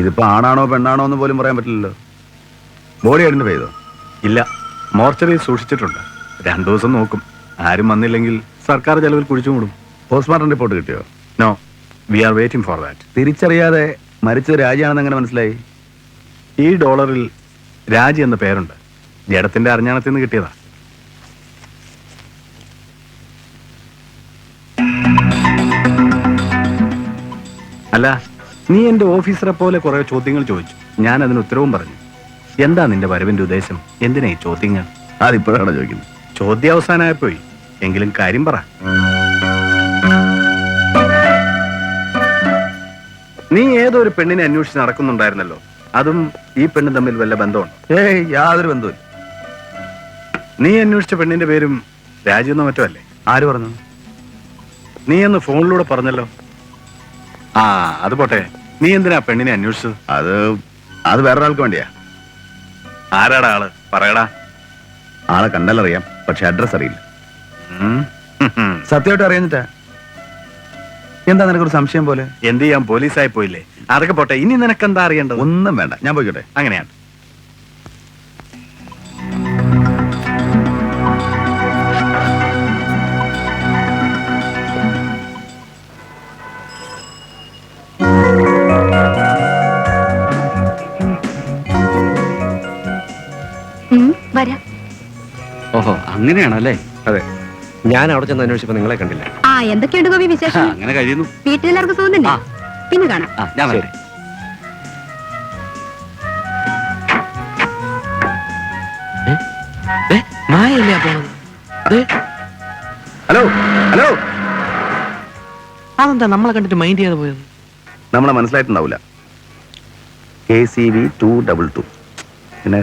ഇതിപ്പോ ആണാണോ പെണ്ണാണോ എന്ന് പോലും പറയാൻ പറ്റില്ലല്ലോ. ബോഡി ഐഡന്റിഫൈ ചെയ്തോ? ഇല്ല, മോർച്ചറിയിൽ സൂക്ഷിച്ചിട്ടുണ്ട്. 2 ദിവസം നോക്കും. ആരും വന്നില്ലെങ്കിൽ സർക്കാർ ചെലവിൽ കുഴിച്ചു മൂടും. പോസ്റ്റ്മോർട്ടം റിപ്പോർട്ട് കിട്ടിയോ? No, we are waiting for that. തിരിച്ചറിയാതെ മരിച്ചത് രാജിയാണെന്ന് എങ്ങനെ മനസ്സിലായി? ഈ ഡോളറിൽ രാജി എന്ന പേരുണ്ട്. ജഡത്തിന്റെ അറിഞ്ഞാണത്തിൽ നിന്ന് കിട്ടിയതാ. അല്ല, നീ എന്റെ ഓഫീസറെ പോലെ കുറെ ചോദ്യങ്ങൾ ചോദിച്ചു. ഞാൻ അതിന് ഉത്തരവും പറഞ്ഞു. എന്താ നിന്റെ വരവിന്റെ ഉദ്ദേശം? എന്തിനാ ഈ ചോദ്യങ്ങൾ? അതിപ്പോഴാണ് ചോദിക്കുന്നത്. ചോദ്യം അവസാനമായിപ്പോയി. എങ്കിലും കാര്യം പറ. നീ ഏതോ ഒരു പെണ്ണിനെ അന്വേഷിച്ച് നടക്കുന്നുണ്ടായിരുന്നല്ലോ. അതും ഈ പെണ്ണും തമ്മിൽ വല്ല ബന്ധമുണ്ടോ? ഏയ്, യാതൊരു ബന്ധവും. നീ അന്വേഷിച്ച പെണ്ണിന്റെ പേരും രാജു മറ്റോ അല്ലേ? ആര് പറഞ്ഞു? നീ എന്ന് ഫോണിലൂടെ പറഞ്ഞല്ലോ. ആ, അത് പോട്ടെ. നീ എന്തിനാ പെണ്ണിനെ അന്വേഷിച്ചത്? അത് വേറൊരാൾക്ക് വേണ്ടിയാ. ആരാടാ ആള്? പറയടാ. ആളെ കണ്ടാലറിയാം, പക്ഷെ അഡ്രസ് അറിയില്ല. ഉം. സത്യമായിട്ട് അറിയാഞ്ഞിട്ടാ. എന്താ നിനക്കൊരു സംശയം പോലെ? എന്ത് ചെയ്യാൻ, പോലീസായി പോയില്ലേ? അതൊക്കെ പോട്ടെ. ഇനി നിനക്കെന്താ അറിയേണ്ടത്? ഒന്നും വേണ്ട, ഞാൻ പോയിക്കോട്ടെ. അങ്ങനെയാണ്. വരാം. ഓഹോ, അങ്ങനെയാണല്ലേ? അതെ. ഞാൻ അവിടെ ചെന്ന് അന്വേഷിച്ചപ്പോ നിങ്ങളെ കണ്ടില്ല. ആ, എന്തൊക്കെയുണ്ട് ഗോപി വിശേഷം? അങ്ങനെ കഴിയുന്നു. വീട്ടിലെല്ലാവർക്കും സുഖം തന്നെ? പിന്നെ കാണാം. ഞാൻ വരാം. ഹലോ ഹലോ, അതെന്താ നമ്മളെ കണ്ടിട്ട് മൈൻഡ് ചെയ്യാതെ പോയത്? നമ്മളെ മനസ്സിലായിട്ടുണ്ടാവില്ല. KCV 222. പിന്നെ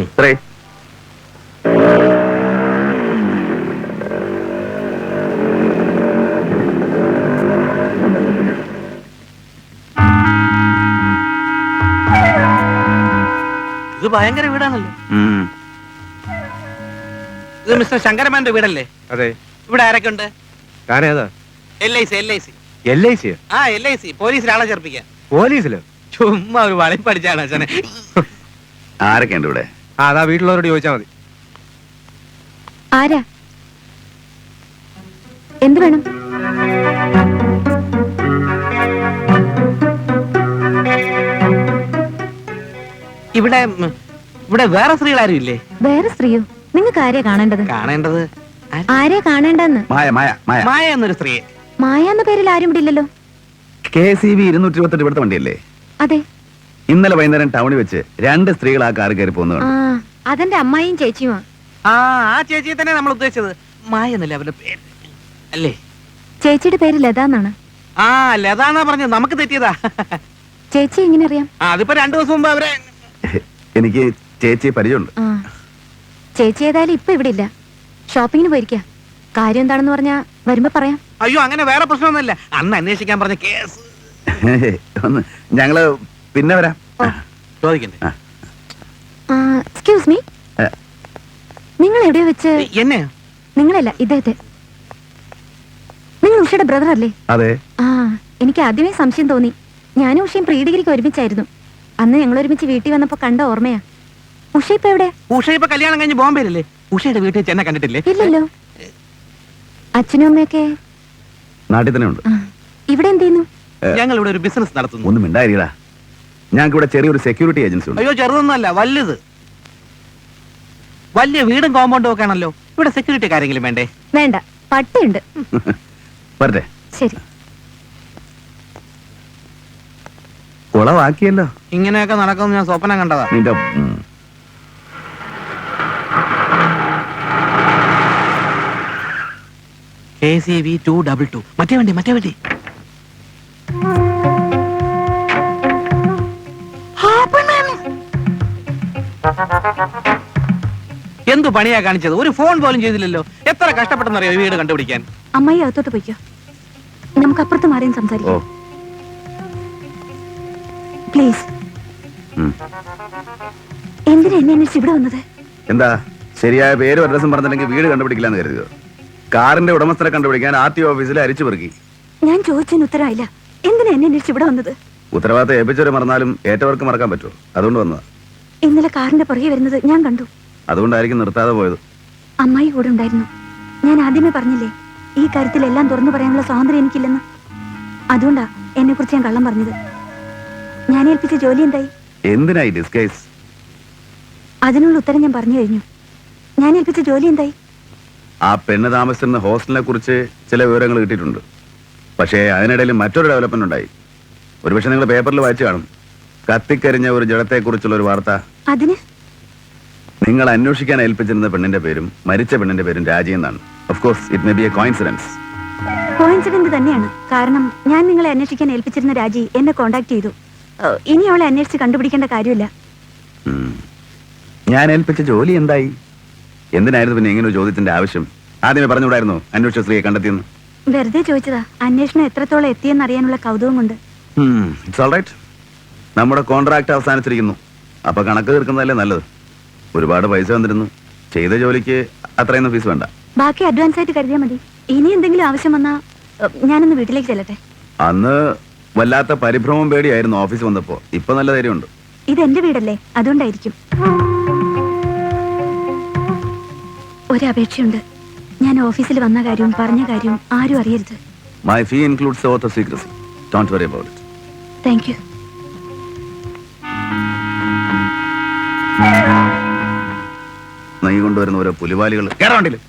ഇത്രേ. ഇത് ഭയങ്കര വീടാണല്ലോ. ഇത് മിസ്റ്റർ ശങ്കരമാന്റെ വീടല്ലേ? അതെ. ഇവിടെ ആരൊക്കെ ഉണ്ട്? താനേതാ? LIC. LIC? ആ, LIC പോലീസിൽ ആളെ ചേർപ്പിക്കാൻ. പോലീസിലോ? ചുമ്മാ ഒരു വളി പഠിച്ചാണ് അച്ഛനെ. ആരൊക്കെ ഉണ്ട് ഇവിടെ? അതാ വീട്ടിലുള്ളവരോട് ചോദിച്ചാൽ മതി. ആരാ? എന്ത് വേണം? ഇവിടെ വേറെ സ്ത്രീകളാരും ഇല്ലേ? വേറെ സ്ത്രീയോ? നിങ്ങൾക്ക് ആരെയാ കാണേണ്ടത്? കാണേണ്ടത് ആരെയാ കാണേണ്ടെന്ന്? മായ എന്നൊരു സ്ത്രീയെ. മായ എന്ന പേരിൽ ആരും ഇവിടെ ഇല്ലല്ലോ. KCV 228 ഇവിടുത്തെ വണ്ടിയല്ലേ? അതെ. ഇന്നലെ വൈകുന്നേരം ടൗണിൽ വെച്ച് 2 സ്ത്രീകൾ ആ കാർ കയറി പോകുന്നതാണ്. അതെന്റെ അമ്മായിയും ചേച്ചിയുമാ. ആ ചേച്ചിയെ തന്നെ നമ്മൾ ഉദ്ദേശിച്ചത്. മായ എന്നല്ലേ അവരുടെ പേര് അല്ലേ? ചേച്ചിയുടെ പേര് ലത എന്നാണ്. ആ, ലതാന്നാ പറഞ്ഞത്. നമുക്ക് തെറ്റിയതാ. ചേച്ചി എങ്ങനെ അറിയാം? അതിപ്പോ 2 ദിവസം മുമ്പ് അവരെ. എനിക്ക് ചേച്ചിയെ പരിചയമുണ്ട്. ചേച്ചി ഏതായാലും ഇപ്പൊ ഇവിടെ ഇല്ല, ഷോപ്പിങ്ങിന് പോയിരിക്കാ. കാര്യം എന്താണെന്ന് പറഞ്ഞാ വരുമ്പോ പറയാം. അയ്യോ, അങ്ങനെ വേറെ പ്രശ്നമൊന്നുമില്ല. അന്ന് അന്വേഷിക്കാൻ പറഞ്ഞ കേസ്. ഞങ്ങള് പിന്നെ വരാം. ചോദിക്കണ്ടേ? എക്സ്ക്യൂസ് മീ, നിങ്ങൾ എവിടെയോ വെച്ച്? എന്നെ? നിങ്ങളല്ല, ഇദ്ദേഹത്തെ. നിങ്ങൾ ഉഷയുടെ ബ്രദർ അല്ലേ? അതെ. എനിക്ക് ആദ്യമേ സംശയം തോന്നി. ഞാനും ഉഷയും പ്രീ ഡിഗ്രിക്ക് ഒരുമിച്ചായിരുന്നു. അന്ന് ഞങ്ങൾ ഒരുമിച്ച് വീട്ടിൽ വന്നപ്പോ കണ്ട ഓർമ്മയാ. ഉഷ ഇപ്പൊ എവിടെ? ഉഷ ഇപ്പൊ കല്യാണം കഴിഞ്ഞ് ബോംബെയിലല്ലേ? ഉഷയുടെ വീട്ടിൽ ചെന്നെ കണ്ടിട്ടില്ലേ? ഇല്ലല്ലോ. അച്ഛനും അമ്മയൊക്കെ നാട്ടിൽ തന്നെ ഉണ്ട്. ഇവിടെ എന്ത് ചെയ്യുന്നു? ഞങ്ങൾ ഇവിടെ ഒരു ബിസിനസ് നടത്തുന്നു. ഒന്നും മിണ്ടായിരിക്കടാ. ഞങ്ങൾക്ക് ഇവിടെ ചെറിയൊരു സെക്യൂരിറ്റി ഏജൻസി ഉണ്ട്. അയ്യോ, ചെറുതൊന്നുമല്ല, വലുത്. വലിയ വീടും കോമ്പൗണ്ടും ഒക്കെ ആണല്ലോ. ഇവിടെ സെക്യൂരിറ്റി ആരെങ്കിലും വേണ്ടേ? വേണ്ട, പട്ടിയുണ്ട്. വരട്ടെ. ശരി. കുളവാക്കിയല്ലോ. ഇങ്ങനെയൊക്കെ നടക്കുന്നു ഞാൻ സ്വപ്നം കണ്ടതാ. നിന്റെ KCV 222. മറ്റേ വണ്ടി. എന്തു പണിയാ കാണിച്ചത്? ഒരു ഫോൺ പോലും ചെയ്തില്ലല്ലോ. എത്ര കഷ്ടപ്പെട്ടെന്നറിയോ ഈ വീട് കണ്ടുപിടിക്കാൻ? അമ്മായി അകത്തോട്ട് പോയിക്കോ, നമുക്ക് അപ്പുറത്ത് മാറിയും സംസാരിക്കാം. പ്ലീസ്. എന്തിനാ എന്നെ അന്വേഷിച്ച് ഇവിടെ വന്നത്? എന്താ, ശരിയായ പേരും അഡ്രസ്സും പറഞ്ഞില്ലെങ്കിൽ വീട് കണ്ടുപിടിക്കില്ലെന്ന് കരുതിയോ? കാറിന്റെ ഉടമസ്ഥരെ കണ്ടുപിടിക്കാൻ RTO ഓഫീസിൽ അരിച്ചു പെറുക്കി. ഞാൻ ചോദിച്ചതിന് ഉത്തരവായില്ല. എന്തിനാ എന്നെ അന്വേഷിച്ച് ഇവിടെ വന്നത്? ഉത്തരവാദിത്തം ഏൽപ്പിച്ചവരെ മറന്നാലും ഏറ്റവർക്ക് മറക്കാൻ പറ്റുമോ? അതുകൊണ്ട് വന്നതാ. ഇന്നലെ കാറിന്റെ പുറകെ വരുന്നത് ഞാൻ കണ്ടു. അതുകൊണ്ടായിരിക്കും നിർത്താതെ പോയത്. അമ്മായി കൂടെ ഉണ്ടായിരുന്നു. ഞാൻ ആദ്യമേ പറഞ്ഞില്ലേ ഈ കാര്യത്തിൽ എല്ലാം തുറന്നു പറയാനുള്ള സ്വാതന്ത്ര്യം എനിക്കില്ലെന്ന്. അതുകൊണ്ടാ എന്നെ കുറിച്ച് ഞാൻ കള്ളം പറഞ്ഞത്. ഞാൻ ഏൽപ്പിച്ച ജോലി എന്തായി? എന്തിനായി ഡിസ്കൈസ്? അതിനുള്ള ഉത്തരം ഞാൻ പറഞ്ഞു കഴിഞ്ഞു. ഞാൻ ഏൽപ്പിച്ച ജോലി എന്തായി? ആ പെണ്ണ് താമസിച്ചിരുന്ന ഹോസ്റ്റലിനെ കുറിച്ച് ചില വിവരങ്ങൾ കിട്ടിയിട്ടുണ്ട്. പക്ഷേ അതിനിടയിൽ മറ്റൊരു ഡെവലപ്മെന്റ് ഉണ്ടായി. ഒരുപക്ഷെ നിങ്ങൾ പേപ്പറിൽ വായിച്ചു കാണും. കത്തിക്കരിഞ്ഞ ഒരു ജഡത്തെക്കുറിച്ചുള്ള ഒരു വാർത്ത. അതിന് നിങ്ങൾ അന്വേഷിക്കാൻ ഏൽപ്പിച്ചിരുന്ന പെണ്ണിന്റെ പേരും മരിച്ച പെണ്ണിന്റെ പേരും രാജി എന്നാണ്. Of course it may be A coincidence. Coincident തന്നെയാണ്. കാരണം ഞാൻ നിങ്ങളെ അന്വേഷിക്കാൻ ഏൽപ്പിച്ചിരുന്ന രാജി എന്നെ കോണ്ടാക്ട് ചെയ്തു. ഇനി അവളെ അന്വേഷിച്ച് കണ്ടുപിടിക്കേണ്ട കാര്യമില്ല. ഞാൻ ഏൽപ്പിച്ച ജോലി എന്തായി? എന്തിനായിരുന്നു പിന്നെ ഇങ്ങനെ ഒരു ചോദ്യത്തിന്റെ ആവശ്യം? ആദ്യമേ പറഞ്ഞുകൂടായിരുന്നു അന്വേഷിച്ച സ്ത്രീയെ കണ്ടെത്തിയെന്ന്? വെറുതെ ചോദിച്ചതാ. അന്വേഷണം എത്രത്തോളം എത്തിയെന്ന് അറിയാനുള്ള കൗതുകം കൊണ്ട്. It's all right. നമ്മുടെ കോൺട്രാക്ട് അവസാനിച്ചിരിക്കുന്നു. അപ്പൊ കണക്ക് തീർക്കുന്നതല്ലേ നല്ലത്. ഒരുപാട് പൈസ വന്നിരുന്നു. ചെയ്ത ജോലിക്ക് അത്രയൊന്നും ഫീസ് വേണ്ട. ബാക്കി അഡ്വാൻസ് ആയിട്ട് കരുതിയാൽ മതി. ഇനി എന്തെങ്കിലും ആവശ്യം വന്നാ ഞാനൊന്ന് വീട്ടിലേക്ക് ചെല്ലട്ടെ. അന്ന് വല്ലാത്ത പരിഭ്രമം പേടിയായിരുന്നു ഓഫീസ് വന്നപ്പോ. ഇപ്പൊ നല്ല ധൈര്യമുണ്ട്. ഇത് എന്റെ വീടല്ലേ, അതുകൊണ്ടായിരിക്കും. ഒരപേക്ഷയുണ്ട്. ഞാൻ ഓഫീസിൽ വന്ന കാര്യവും പറഞ്ഞ കാര്യവും ആരും അറിയരുത്. My fee includes oath of secrecy. Don't worry about it. Thank you. നീ കൊണ്ടുവരുന്ന ഓരോ പുലിവാലികൾ കേറാണ്ടില്ല.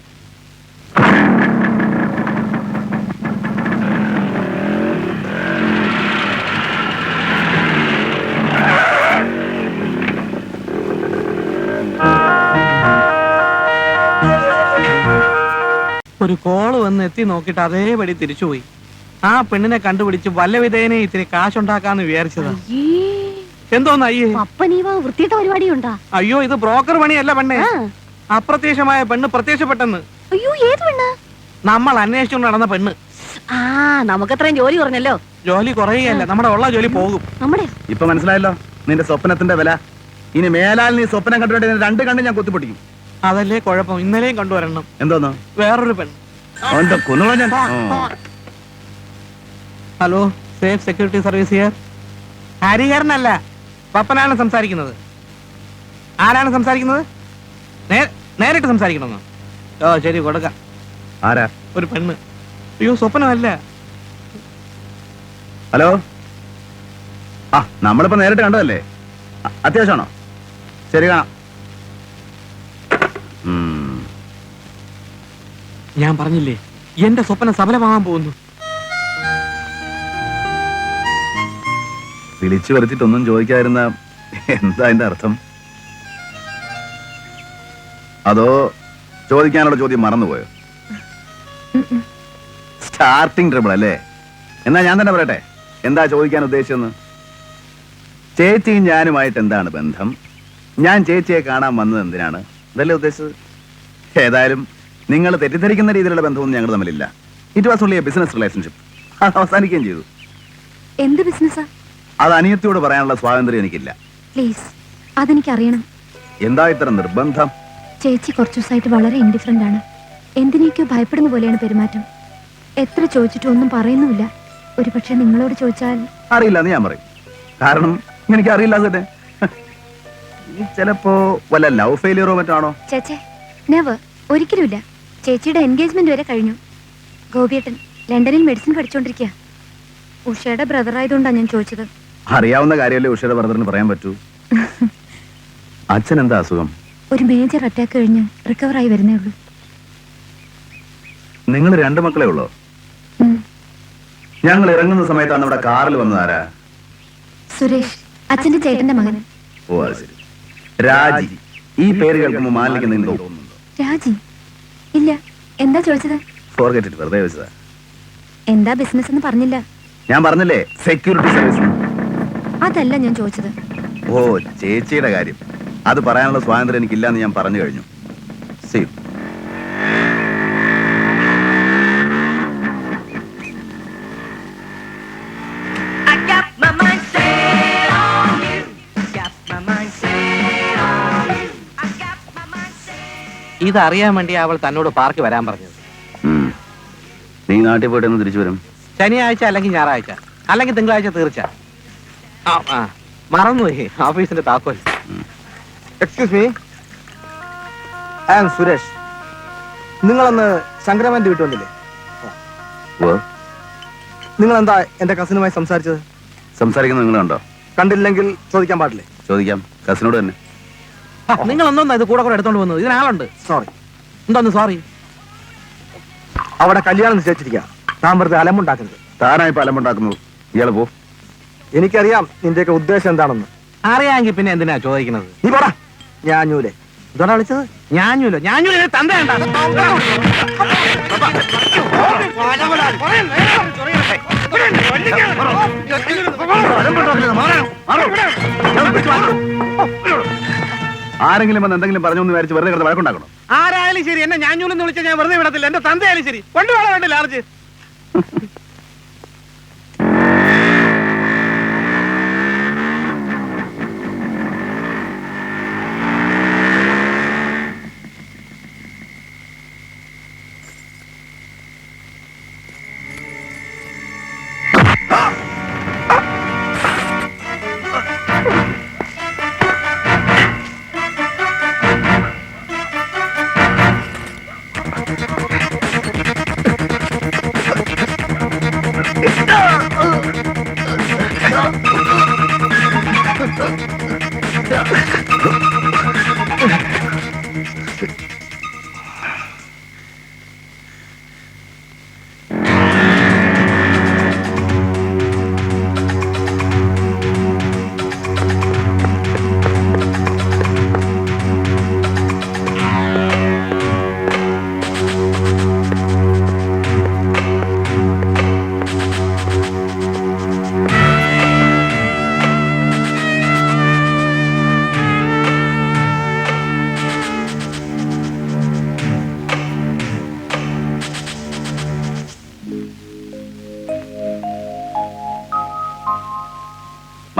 ഒരു കോള് വന്ന് എത്തി നോക്കിയിട്ട് അതേപടി തിരിച്ചുപോയി. ആ പെണ്ണിനെ കണ്ടുപിടിച്ച് വല്ല വിധേയനെ ഇത്തിരി കാശുണ്ടാക്കാന്ന് വിചാരിച്ചതാ. എന്തോന്ന് അയ്യേ? വൃത്തിയിട്ട പരിപാടിയുണ്ടാ? അയ്യോ, ഇത് ബ്രോക്കർ പണിയല്ല പെണ്ണെ. അപ്രത്യക്ഷമായ പെണ്ണ് പ്രത്യക്ഷപ്പെട്ടെന്ന്. അയ്യോ, ഏത് പെണ്ണ്? നമ്മൾ അന്വേഷിച്ചുകൊണ്ട് നടന്ന പെണ്ണ്. നമുക്കത്രയും ജോലി കുറഞ്ഞല്ലോ. ജോലി കുറയുകയല്ല, നമ്മുടെ ഉള്ള ജോലി പോകും. നമ്മുടെ ഇപ്പൊ മനസ്സിലായല്ലോ നിന്റെ സ്വപ്നത്തിന്റെ വില. ഇനി മേലാൽ നീ സ്വപ്നം കണ്ടുപിടി രണ്ട് കണ്ണും ഞാൻ കുത്തിപ്പൊട്ടിക്കും. അതല്ലേ കുഴപ്പം. ഇന്നലെയും കണ്ടുവരണം. എന്തോന്ന്? വേറൊരു പെണ്ണ്. Hello, safe security service here. ഹരിഹരനല്ല, പപ്പനാണ് സംസാരിക്കുന്നത്. ആരാണ് സംസാരിക്കുന്നത്? നേരിട്ട് സംസാരിക്കണമെന്നോ? ഓ ശരി, കൊടുക്കാം. ആരാ? ഒരു പെണ്ണ്. അയ്യോ, സ്വപ്നമല്ല. ഹലോ. ആ, നമ്മളിപ്പോ നേരിട്ട് കണ്ടതല്ലേ? അത്യാവശ്യമാണോ? ശരി, കാണാം. ഞാൻ പറഞ്ഞില്ലേ, എന്റെ സ്വപ്നം സഫലമാകാൻ പോകുന്നു. വിളിച്ചു വരുത്തിട്ടൊന്നും ചോദിക്കാതിരുന്ന എന്താ അതിന്റെ അർത്ഥം? അതോ ചോദിക്കാനുള്ള ചോദ്യം മറന്നുപോയോ? സ്റ്റാർട്ടിങ് ട്രബിൾ അല്ലേ? എന്നാ ഞാൻ തന്നെ പറയട്ടെ, എന്താ ചോദിക്കാൻ ഉദ്ദേശിച്ചെന്ന്. ചേച്ചിയും ഞാനുമായിട്ട് എന്താണ് ബന്ധം? ഞാൻ ചേച്ചിയെ കാണാൻ വന്നത് എന്തിനാണ്? ഇതല്ലേ ഉദ്ദേശിച്ചത്? ഏതായാലും നിങ്ങൾ തെറ്റിദ്ധരിക്കുന്ന രീതിയിലുള്ള ബന്ധമൊന്നും ഞങ്ങൾ തമ്മിലില്ല. It was only a business relationship. അത് അവസാനിക്കുകയും ചെയ്തു. എന്ത് ബിസിനസ്സാ? അത് അനിയത്തിയോട് പറയാനുള്ള സ്വാതന്ത്ര്യം എനിക്കില്ല. പ്ലീസ്, അതെനിക്കറിയണം. എന്താ ഇത്ര നിർബന്ധം? ചേച്ചി കുറച്ചു ദിവസമായിട്ട് വളരെ ഇൻഡിഫറന്റ് ആണ്. എന്തിനേക്കോ ഭയപ്പെടുന്ന പോലെയാണ് പെരുമാറ്റം. എത്ര ചോദിച്ചിട്ടും ഒന്നും പറയുന്നുമില്ല. ഒരു പക്ഷെ നിങ്ങളോട് ചോദിച്ചാൽ അറിയില്ല എന്ന് ഞാൻ പറയും. കാരണം എനിക്ക് അറിയില്ല. തന്നെ ചിലപ്പോ വല്ല ലവ് ഫെയിലിയറോ മറ്റാണോ? ചേച്ചേ, നെവർ, ഒരിക്കലുമില്ല. ചേച്ചിയുടെ എൻഗേജ്മെന്റ് വരെ കഴിഞ്ഞു. ഗോപിയേട്ടൻ ലണ്ടനിൽ മെഡിസിൻ പഠിച്ചുകൊണ്ടിരിക്കുക. ഉഷയുടെ ബ്രദർ ആയതുകൊണ്ടാണ് ഞാൻ ചോദിച്ചത്. അറിയാവുന്ന കാര്യമല്ലേ ഉഷയുടെ ബ്രദറിന് പറയാൻ പറ്റൂ. അച്ഛൻ എന്താ അസുഖം? ഒരു മേജർ അറ്റാക്ക് കഴിഞ്ഞ് റിക്കവറായി വരുന്നേ ഉള്ളൂ. നിങ്ങൾ രണ്ട് മക്കളെ ഉള്ളോ? ഞങ്ങൾ ഇറങ്ങുന്ന സമയത്താണ് നമ്മുടെ കാറിൽ വന്നതാരാ? സുരേഷ്, അച്ഛന്റെ ചേട്ടന്റെ മകൻ. ഓ, അത് ശരി. രാജി. ഈ പേര് കേൾക്കുമ്പോൾ മാലിക്ക് നിങ്ങൾ തോന്നുന്നുണ്ടോ? രാജി? ഇല്ല. എന്താ ചോദിച്ചത്? ഫോർഗെറ്റ് ഇറ്റ്, വെറുതെ വെച്ചതാ. എന്താ ബിസിനസ് എന്ന് പറഞ്ഞില്ല. ഞാൻ പറഞ്ഞില്ലേ, സെക്യൂരിറ്റി സർവീസ്. അതല്ല ഞാൻ ചോദിച്ചത്. ഓ, ചേച്ചിയുടെ കാര്യം. അത് പറയാനുള്ള സ്വാതന്ത്ര്യം എനിക്കില്ലാന്ന് ഞാൻ പറഞ്ഞു കഴിഞ്ഞു. See you. ഇതറിയാൻ വേണ്ടി അവൾ തന്നോട് പാർക്ക് വരാൻ പറഞ്ഞത്. നീ നാട്ടിൽ പോയിട്ട് എന്ന് തിരിച്ചു വരും? ശനിയാഴ്ച അല്ലെങ്കിൽ ഞായറാഴ്ച അല്ലെങ്കിൽ തിങ്കളാഴ്ച തീർച്ച. മറന്നുപോയി ഓഫീസിന്റെ താക്കോൽ. Excuse me, I am Suresh. നിങ്ങളന്ന് ശങ്കരമാന്റെ വീട്ടിൽ വന്നില്ലേ? നിങ്ങൾ എന്താ എന്റെ കസിനുമായി സംസാരിച്ചത്? സംസാരിക്കുന്നത് നിങ്ങളുണ്ടോ? കണ്ടില്ലെങ്കിൽ ചോദിക്കാൻ പാടില്ലേ? ചോദിക്കാം, കസിനോട് തന്നെ. നിങ്ങൾ എന്തോന്നാ ഇത് കൂടെ കൂടെ എടുത്തോണ്ട് വന്നത്? ഇതിനാളുണ്ട്. സോറി. എന്തോന്ന് സോറി? അവിടെ കല്യാണം നിശ്ചയിച്ചിരിക്കുക. താൻ വെറുതെ അലമ്പുണ്ടാക്കരുത്. താനായി പലമുണ്ടാക്കുന്നത്. ഇയാള് പോ. എനിക്കറിയാം നിന്റെയൊക്കെ ഉദ്ദേശം എന്താണെന്ന്. അറിയാമെങ്കിൽ പിന്നെ എന്തിനാ ചോദിക്കുന്നത്? നീ പോടാ. ഞാഞ്ഞൂലെ ഇതോടാ വിളിച്ചത്? ഞാഞ്ഞൂല തന്തേണ്ട. ആരെങ്കിലും വന്ന് എന്തെങ്കിലും പറഞ്ഞു എന്ന് വിചാരിച്ച് വെറുതെ കിടന്ന് വഴക്കുണ്ടാക്കണോ? ആരായാലും ശരി, എന്നെ ഞാഞ്ഞൂലെന്ന് വിളിച്ചാൽ ഞാൻ വെറുതെ വിടത്തില്ല. എന്റെ തന്തയായാലും ശരി. കൊണ്ടുപോകാൻ വേണ്ടി ലാർജ്.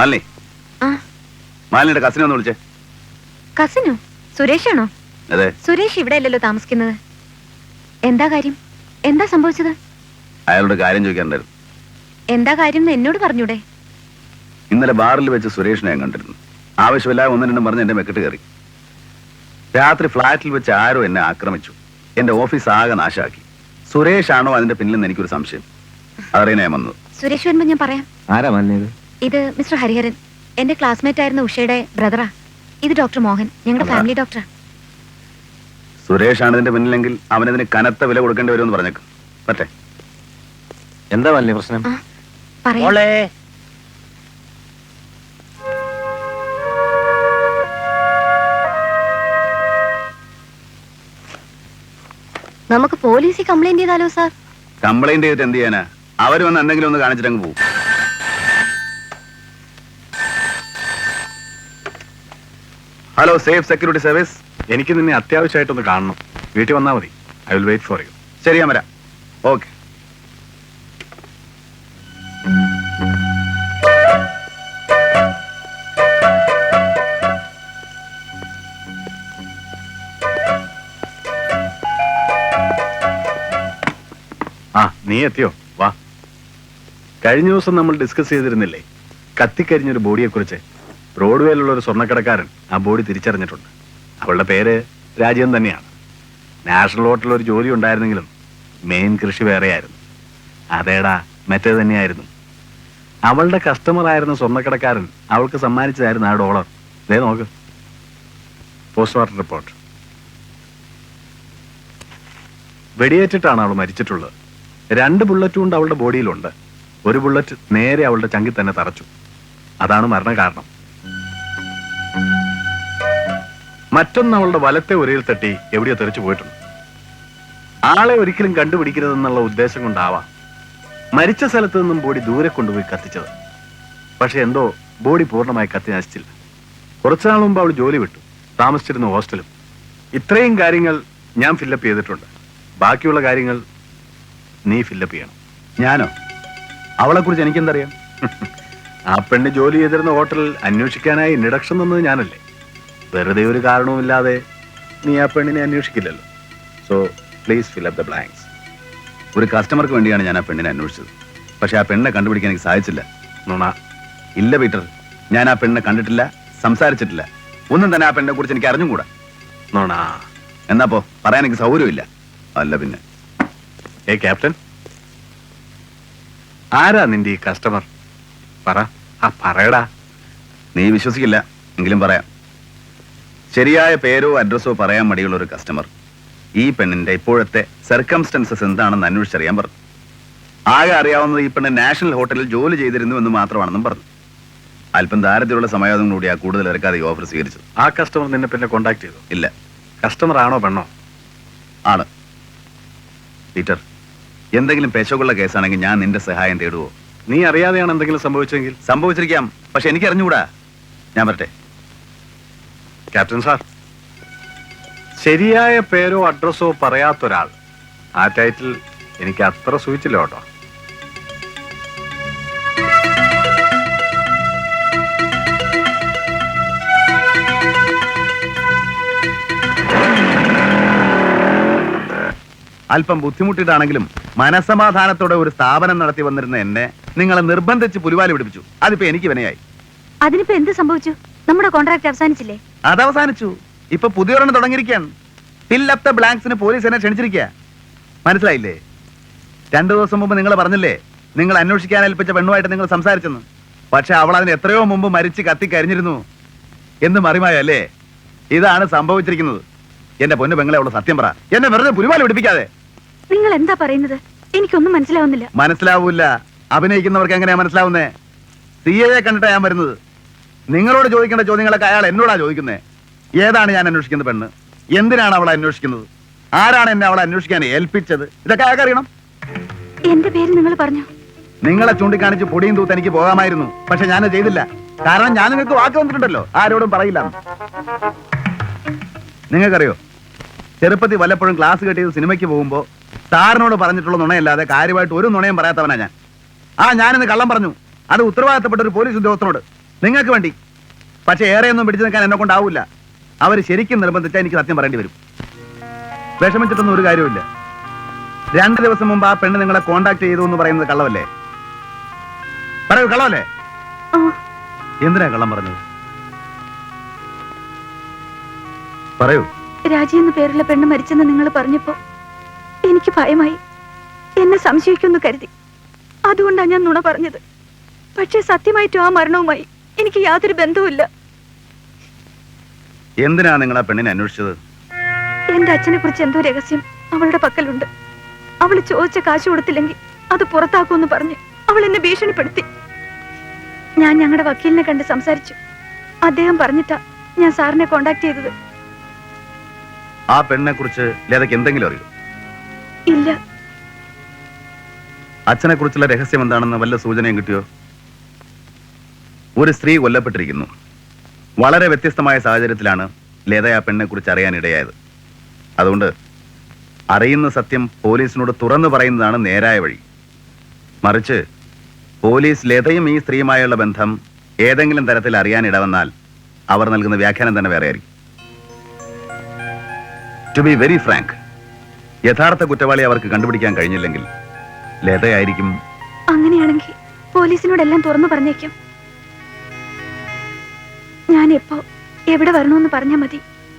മാലിനി, ആ മാലിനിയുടെ കസിനെ ഒന്ന് വിളിച്ചേ. കസിനോ? സുരേഷാണോ? അതെ. സുരേഷ് ഇവിടെ അല്ലല്ലോ താമസിക്കുന്നത്. എന്താ കാര്യം? എന്താ സംഭവിച്ചത്? അയാളോട് കാര്യം ചോദിക്കാനുണ്ടായിരുന്നു. എന്താ കാര്യം എന്ന് എന്നോട് പറഞ്ഞൂടെ? ഇന്നലെ ബാറിൽ വെച്ച് സുരേഷിനെ ഞാൻ കണ്ടിരുന്നു. ആവശ്യമില്ലാതെ ഒന്നും രണ്ടും പറഞ്ഞ് എന്റെ മെക്കിട്ട് കയറി. രാത്രി ഫ്ലാറ്റിൽ വെച്ച് ആരോ എന്നെ ആക്രമിച്ചു. എന്റെ ഓഫീസ് ആകെ നാശാക്കി. സുരേഷ് ആണോ അതിന്റെ പിന്നിലെന്ന് എനിക്കൊരു സംശയം. അതറിയാൻ ഞാൻ വന്നത്. സുരേഷ് വരുമ്പോ ഞാൻ പറയാം. ആരാ മഞ്ഞത്? ഇത് മിസ്റ്റർ ഹരിഹരൻ, എന്റെ ക്ലാസ്മേറ്റ് ആയിരുന്ന ഉഷയുടെ ബ്രദറാ. ഇത് ഡോക്ടർ മോഹൻ, ഞങ്ങളുടെ ഫാമിലി ഡോക്ടറാ. സുരേഷ് ആണ് ഇതിന്റെ പിന്നിലെങ്കിൽ അവനതിന് കനത്ത വില കൊടുക്കേണ്ടി വരുമെന്ന് പറഞ്ഞേക്കും. പറ്റേ? എന്താ മഞ്ഞ പ്രശ്നം? ആ പറയാം. നമുക്ക് പോലീസിൽ കംപ്ലൈന്റ് ചെയ്താലോ സാർ? കംപ്ലൈന്റ് ചെയ്തിട്ട് എന്ത് ചെയ്യാനാ? അവർ വന്ന് എന്തെങ്കിലും ഒന്ന് കാണിച്ചിട്ടങ്ങ് പോകും. Hello, safe security service. എനിക്ക് നിന്നെ അത്യാവശ്യമായിട്ടൊന്ന് കാണണം. വീട്ടിൽ വന്നാൽ മതി. I will wait for you. ശരി, ഞാൻ വരാം. ഓക്കെ. ആ, നീ എത്തിയോ? വാ. കഴിഞ്ഞ ദിവസം നമ്മൾ ഡിസ്കസ് ചെയ്തിരുന്നില്ലേ കത്തിക്കരിഞ്ഞൊരു ബോഡിയെക്കുറിച്ച്? ബ്രോഡ്വേയിലുള്ള ഒരു സ്വർണ്ണക്കടക്കാരൻ ആ ബോഡി തിരിച്ചറിഞ്ഞിട്ടുണ്ട്. അവളുടെ പേര് രാജ്യം തന്നെയാണ്. നാഷണൽ ഹോട്ടലിൽ ഒരു ജോലി ഉണ്ടായിരുന്നെങ്കിലും മെയിൻ കൃഷി വേറെയായിരുന്നു. അതേടാ, മറ്റേ തന്നെയായിരുന്നു. അവളുടെ കസ്റ്റമർ ആയിരുന്ന സ്വർണ്ണക്കടക്കാരൻ അവൾക്ക് സമ്മാനിച്ചതായിരുന്നു ആ $. ദേ നോക്ക്, പോസ്റ്റ്മോർട്ടം റിപ്പോർട്ട്. വെടിയേറ്റിട്ടാണ് അവൾ മരിച്ചിട്ടുള്ളത്. 2 ബുള്ളറ്റും കൊണ്ട് അവളുടെ ബോഡിയിലുണ്ട്. ഒരു ബുള്ളറ്റ് നേരെ അവളുടെ ചങ്കിൽ തന്നെ തറച്ചു. അതാണ് മരണകാരണം. മറ്റൊന്ന് അവളുടെ വലത്തെ ഉരയിൽ തട്ടി എവിടെയോ തെറിച്ചു പോയിട്ടുണ്ട്. ആളെ ഒരിക്കലും കണ്ടുപിടിക്കരുതെന്നുള്ള ഉദ്ദേശം കൊണ്ടാവാം മരിച്ച സ്ഥലത്ത് നിന്നും ബോഡി ദൂരെ കൊണ്ടുപോയി കത്തിച്ചത്. പക്ഷെ എന്തോ ബോഡി പൂർണ്ണമായി കത്തി നശിച്ചില്ല. കുറച്ചുനാൾ മുമ്പ് അവൾ ജോലി വിട്ടു. താമസിച്ചിരുന്ന ഹോസ്റ്റലും. ഇത്രയും കാര്യങ്ങൾ ഞാൻ ഫില്ലപ്പ് ചെയ്തിട്ടുണ്ട്. ബാക്കിയുള്ള കാര്യങ്ങൾ നീ ഫില്ലപ്പ് ചെയ്യണം. ഞാനോ? അവളെ കുറിച്ച് എനിക്കെന്തറിയാം? ആ പെണ്ണ് ജോലി ചെയ്തിരുന്ന ഹോട്ടലിൽ അന്വേഷിക്കാനായി ഇൻട്രഡക്ഷൻ തന്നത് ഞാനല്ലേ? വെറുതെ ഒരു കാരണവുമില്ലാതെ നീ ആ പെണ്ണിനെ അന്വേഷിക്കില്ലല്ലോ. So please fill up the blanks. ഒരു കസ്റ്റമർക്ക് വേണ്ടിയാണ് ഞാൻ ആ പെണ്ണിനെ അന്വേഷിച്ചത്. പക്ഷെ ആ പെണ്ണിനെ കണ്ടുപിടിക്കാൻ എനിക്ക് സാധിച്ചില്ല. നുണ. ഇല്ല പീറ്റർ, ഞാൻ ആ പെണ്ണിനെ കണ്ടിട്ടില്ല, സംസാരിച്ചിട്ടില്ല. ഒന്നും തന്നെ ആ പെണ്ണിനെ കുറിച്ച് എനിക്ക് അറിഞ്ഞുകൂടാ. നോണാ. എന്നാപ്പോ പറയാൻ എനിക്ക് സൗകര്യമില്ല. അല്ല പിന്നെ ക്യാപ്റ്റൻ, ആരാ നിന്റെ ഈ കസ്റ്റമർ? പറയടാ. നീ വിശ്വസിക്കില്ല, എങ്കിലും പറയാം. ശരിയായ പേരോ അഡ്രസ്സോ പറയാൻ മടിയുള്ള ഒരു കസ്റ്റമർ ഈ പെണ്ണിന്റെ ഇപ്പോഴത്തെ സർക്കംസ്റ്റൻസസ് എന്താണെന്ന് അന്വേഷിച്ചറിയാൻ പറഞ്ഞു. ആകെ അറിയാവുന്നത് ഈ പെണ്ണ് നാഷണൽ ഹോട്ടലിൽ ജോലി ചെയ്തിരുന്നു എന്ന് മാത്രമാണെന്നും പറഞ്ഞു. അല്പം ദാരിദ്ര്യമുള്ള സമയം കൂടിയാ കൂടുതൽ ഇറക്കാതെ ഈ ഓഫർ സ്വീകരിച്ചത്. ആ കസ്റ്റമർ നിന്നെ പിന്നെ കോണ്ടാക്ട് ചെയ്തു? ഇല്ല. കസ്റ്റമർ ആണോ പെണ്ണോ? ആണ്. പീറ്റർ, എന്തെങ്കിലും പെശകുള്ള കേസാണെങ്കിൽ ഞാൻ നിന്റെ സഹായം തേടുവോ? നീ അറിയാതെയാണ് എന്തെങ്കിലും സംഭവിച്ചെങ്കിൽ? സംഭവിച്ചിരിക്കാം, പക്ഷെ എനിക്ക് അറിഞ്ഞുകൂടാ. ഞാൻ വരട്ടെ. ക്യാപ്റ്റൻ സാർ, ശരിയായ പേരോ അഡ്രസ്സോ പറയാത്തൊരാൾ, ആ ടൈറ്റിൽ എനിക്ക് അത്ര സൂചിച്ചില്ല കേട്ടോ. അല്പം ബുദ്ധിമുട്ടിയിട്ടാണെങ്കിലും മനസമാധാനത്തോടെ ഒരു സ്ഥാപനം നടത്തി വന്നിരുന്ന എന്നെ നിങ്ങളെ നിർബന്ധിച്ച് പുലിവാലി പിടിപ്പിച്ചു. അതിപ്പോ എനിക്ക് വിനയായി. അതിനിപ്പോ എന്ത് സംഭവിച്ചു? നമ്മുടെ കോൺട്രാക്ട് അവസാനിച്ചില്ലേ? അത് അവസാനിച്ചു. ഇപ്പൊ പുതിയൊരെണ്ണം തുടങ്ങിയിരിക്കുകയാണ്. ഫിൽ അപ്പ് ദ ബ്ലാങ്ക്സിന് പോലീസ് എന്നെ ക്ഷണിച്ചിരിക്കുക. മനസ്സിലായില്ലേ? 2 ദിവസം മുമ്പ് നിങ്ങൾ പറഞ്ഞില്ലേ നിങ്ങൾ അന്വേഷിക്കാൻ ഏൽപ്പിച്ച പെണ്ണുമായിട്ട് നിങ്ങൾ സംസാരിച്ചെന്ന്. പക്ഷെ അവൾ അതിന് എത്രയോ മുമ്പ് മരിച്ച് കത്തിക്കരിഞ്ഞിരുന്നു എന്ന് മറിമായല്ലേ? ഇതാണ് സംഭവിച്ചിരിക്കുന്നത്. എന്റെ പൊന്നു പെങ്ങളെ അവള് സത്യം പറ. എന്നെ വെറുതെ പുലിവാലി പിടിപ്പിക്കാതെ. നിങ്ങൾ എന്താ പറയുന്നത്? എനിക്കൊന്നും മനസ്സിലാവുന്നില്ല. മനസ്സിലാവൂല. അഭിനയിക്കുന്നവർക്ക് എങ്ങനെയാ മനസ്സിലാവുന്നേ? സിഐയെ കണ്ടിട്ടാ ഞാൻ വരുന്നത്. നിങ്ങളോട് ചോദിക്കേണ്ട ചോദ്യങ്ങളൊക്കെ അയാൾ എന്നോടാ ചോദിക്കുന്നേ. ഏതാണ് ഞാൻ അന്വേഷിക്കുന്ന പെണ്ണ്? എന്തിനാണ് അവളെ അന്വേഷിക്കുന്നത്? ആരാണ് എന്നെ അവളെ അന്വേഷിക്കാൻ ഏൽപ്പിച്ചത്? ഇതൊക്കെ അയാൾക്ക് അറിയണം. എന്റെ പേര് നിങ്ങൾ പറഞ്ഞു. നിങ്ങളെ ചൂണ്ടിക്കാണിച്ച് പൊടിയും തൂത്ത് എനിക്ക് പോകാമായിരുന്നു. പക്ഷെ ഞാനത് ചെയ്തില്ല. കാരണം ഞാൻ നിങ്ങൾക്ക് വാക്ക് തന്നിട്ടുണ്ടല്ലോ, ആരോടും പറയില്ല. നിങ്ങൾക്കറിയോ, ചെറുപ്പത്തിൽ വല്ലപ്പോഴും ക്ലാസ് കെട്ടിയത് സിനിമയ്ക്ക് പോകുമ്പോ സാറിനോട് പറഞ്ഞിട്ടുള്ള നുണയല്ലാതെ കാര്യമായിട്ട് ഒരു നുണയും പറയാത്തവനാ ഞാൻ. ഞാനിന്ന് കള്ളം പറഞ്ഞു. അത് ഉത്തരവാദിത്തപ്പെട്ട ഒരു പോലീസ് ഉദ്യോഗസ്ഥനോട്, നിങ്ങൾക്ക് വേണ്ടി. പക്ഷെ ഏറെയൊന്നും പിടിച്ചു നിൽക്കാൻ എന്നെ കൊണ്ടാവില്ല. അവർ ശരിക്കും നിർബന്ധിച്ചാൽ എനിക്ക് സത്യം പറയേണ്ടി വരും. വിഷമിച്ചിട്ടൊന്നും ഒരു കാര്യമില്ല. 2 ദിവസം മുമ്പ് ആ പെണ്ണ് നിങ്ങളെ കോണ്ടാക്ട് ചെയ്തു എന്ന് പറയുന്നത് കള്ളമല്ലേ? പറയൂ, കള്ളമല്ലേ? എന്തിനാ കള്ളം പറഞ്ഞത്? പറയൂ. രാജി എന്ന പേരുള്ള പെണ്ണ് മരിച്ചെന്ന് നിങ്ങൾ പറഞ്ഞപ്പോ എനിക്ക് ഭയമായി. എന്നെ സംശയിക്കുമെന്ന് കരുതി. അതുകൊണ്ടാണ് ഞാൻ നുണ പറഞ്ഞത്. പക്ഷെ സത്യമായിട്ടും ആ മരണവുമായി എനിക്ക് യാതൊരു ബന്ധവുമില്ല. എന്തിനാ നിങ്ങൾ ആ പെണ്ണിനെ അന്വേഷിച്ചത്? എന്റെ അച്ഛനെ കുറിച്ച് എന്തോ രഹസ്യം അവളുടെ പക്കലുണ്ട്. അവള് ചോദിച്ച കാശ് കൊടുത്തില്ലെങ്കിൽ അത് പുറത്താക്കുമെന്ന് പറഞ്ഞ് അവൾ എന്നെ ഭീഷണിപ്പെടുത്തി. ഞാൻ ഞങ്ങളുടെ വക്കീലിനെ കണ്ട് സംസാരിച്ചു. അദ്ദേഹം പറഞ്ഞിട്ടാ ഞാൻ സാറിനെ കോണ്ടാക്ട് ചെയ്തത്. ആ പെണ്ണിനെ കുറിച്ച് ലതയ്ക്ക് എന്തെങ്കിലും അറിയോ? ഇല്ല. അച്ഛനെ കുറിച്ചുള്ള രഹസ്യം എന്താണെന്ന് വല്ല സൂചനയും കിട്ടിയോ? ഒരു സ്ത്രീ കൊല്ലപ്പെട്ടിരിക്കുന്നു. വളരെ വ്യത്യസ്തമായ സാഹചര്യത്തിലാണ് ലത ആ പെണ്ണിനെ കുറിച്ച് അറിയാനിടയായത്. അതുകൊണ്ട് അറിയുന്ന സത്യം പോലീസിനോട് തുറന്നു പറയുന്നതാണ് നേരായ വഴി. മറിച്ച് പോലീസ് ലതയും ഈ സ്ത്രീയുമായുള്ള ബന്ധം ഏതെങ്കിലും തരത്തിൽ അറിയാനിടവന്നാൽ അവർ നൽകുന്ന വ്യാഖ്യാനം തന്നെ വേറെ ആയിരിക്കും. ടു ബി വെരി ഫ്രാങ്ക്, യഥാർത്ഥ കുറ്റവാളി അവർക്ക് കണ്ടുപിടിക്കാൻ കഴിഞ്ഞില്ലെങ്കിൽ ലതയായിരിക്കും. അങ്ങനെയാണെങ്കിൽ പോലീസിനോടെല്ലാം തുറന്നു പറഞ്ഞേക്കും. ഞാൻ എപ്പോ എവിടെ വരണമെന്ന് പറഞ്ഞാൽ മതി.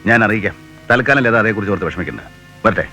ഞാൻ അറിയിക്കാം. തൽക്കാലം ലത അതേക്കുറിച്ച് ഓർത്ത് വിഷമിക്കണ്ട. വരട്ടെ.